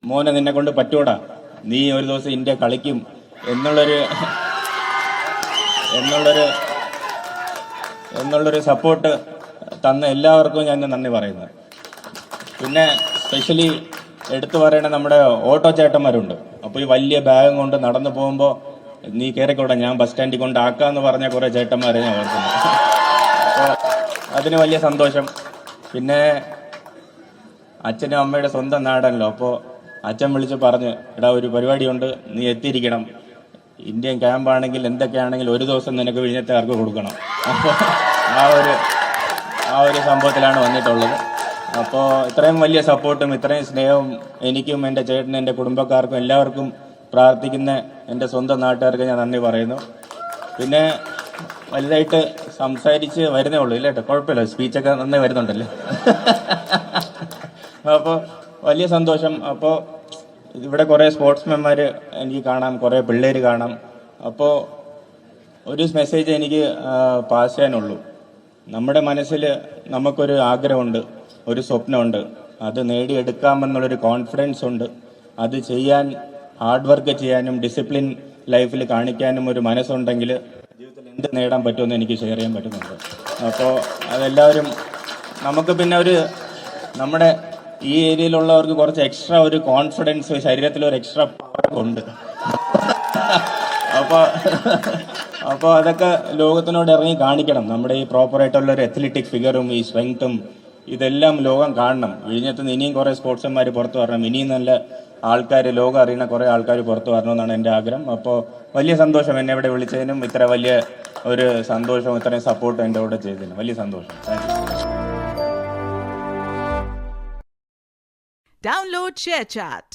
മോനെ നിന്നെ കൊണ്ട് പറ്റൂടാ, നീ ഒരു ദിവസം ഇന്ത്യ കളിക്കും എന്നുള്ളൊരു സപ്പോർട്ട് തന്ന എല്ലാവർക്കും ഞാൻ നന്ദി പറയുന്നത്. പിന്നെ സ്പെഷ്യലി എടുത്തു പറയണ നമ്മുടെ ഓട്ടോ ചേട്ടന്മാരുണ്ട്. അപ്പോൾ ഈ വലിയ ബാഗും കൊണ്ട് നടന്നു പോകുമ്പോൾ നീ കയറിക്കൂടെ, ഞാൻ ബസ് സ്റ്റാൻഡിൽ കൊണ്ട് ആക്കാന്ന് പറഞ്ഞ കുറേ ചേട്ടന്മാരെ ഞാൻ ഓർക്കുന്നു. അപ്പോൾ അതിന് വലിയ സന്തോഷം. പിന്നെ അച്ഛനും അമ്മയുടെ സ്വന്തം നാടല്ലോ, അപ്പോൾ അച്ഛൻ വിളിച്ച് പറഞ്ഞ്, എടാ ഒരു പരിപാടിയുണ്ട്, നീ എത്തിയിരിക്കണം, ഇന്ത്യൻ ക്യാമ്പാണെങ്കിൽ എന്തൊക്കെയാണെങ്കിലും ഒരു ദിവസം നിനക്ക് വിഴിഞ്ഞത്തുകാർക്ക് കൊടുക്കണം. അപ്പോൾ ആ ഒരു സംഭവത്തിലാണ് വന്നിട്ടുള്ളത്. അപ്പോൾ ഇത്രയും വലിയ സപ്പോർട്ടും ഇത്രയും സ്നേഹവും എനിക്കും എൻ്റെ ചേട്ടനും എൻ്റെ കുടുംബക്കാർക്കും എല്ലാവർക്കും പ്രാർത്ഥിക്കുന്ന എൻ്റെ സ്വന്തം നാട്ടുകാർക്ക് ഞാൻ നന്ദി പറയുന്നു. പിന്നെ വലുതായിട്ട് സംസാരിച്ച് വരുന്നേ ഉള്ളൂ, ഇല്ലേട്ടോ, കുഴപ്പമില്ല, സ്പീച്ചൊക്കെ നന്നായി വരുന്നുണ്ടല്ലോ. അപ്പോൾ വലിയ സന്തോഷം. അപ്പോൾ ഇവിടെ കുറേ സ്പോർട്സ്മാൻമാർ എനിക്ക് കാണാം, കുറേ പിള്ളേർ കാണാം. അപ്പോൾ ഒരു മെസ്സേജ് എനിക്ക് പാസ് ചെയ്യാനുള്ളൂ. നമ്മുടെ മനസ്സിൽ നമുക്കൊരു ആഗ്രഹമുണ്ട്, ഒരു സ്വപ്നമുണ്ട്, അത് നേടിയെടുക്കാമെന്നുള്ളൊരു കോൺഫിഡൻസ് ഉണ്ട്. അത് ചെയ്യാൻ ഹാർഡ് വർക്ക് ചെയ്യാനും ഡിസിപ്ലിൻ ലൈഫിൽ കാണിക്കാനും ഒരു മനസ്സുണ്ടെങ്കിൽ ജീവിതത്തിൽ എന്ത് നേടാൻ പറ്റുമെന്ന് എനിക്ക് ഷെയർ ചെയ്യാൻ പറ്റുന്നുണ്ട്. അപ്പോൾ അതെല്ലാവരും നമുക്ക് പിന്നെ നമ്മുടെ ഈ ഏരിയയിലുള്ളവർക്ക് കുറച്ച് എക്സ്ട്രാ ഒരു കോൺഫിഡൻസ്, ശരീരത്തിലൊരു എക്സ്ട്രാ ഉണ്ട്. അപ്പോൾ അതൊക്കെ ലോകത്തിനോട് ഇറങ്ങി കാണിക്കണം. നമ്മുടെ ഈ പ്രോപ്പറായിട്ടുള്ളൊരു അത്ലറ്റിക് ഫിഗറും ഈ സ്ട്രെങ്ത്തും ഇതെല്ലാം ലോകം കാണണം. വിഴിഞ്ഞത്ത് നിന്ന് ഇനിയും കുറേ സ്പോർട്സ്മാർ പുറത്തു വരണം, ഇനിയും നല്ല ആൾക്കാർ, ലോകം അറിയുന്ന കുറേ ആൾക്കാർ പുറത്തു വരണമെന്നാണ് എൻ്റെ ആഗ്രഹം. അപ്പോൾ വലിയ സന്തോഷം എന്നെ ഇവിടെ വിളിച്ചതിനും ഇത്ര വലിയ ഒരു സന്തോഷവും ഇത്രയും സപ്പോർട്ടും എൻ്റെ കൂടെ ചെയ്തതിനും വലിയ സന്തോഷം. Thank you. Download ShareChat.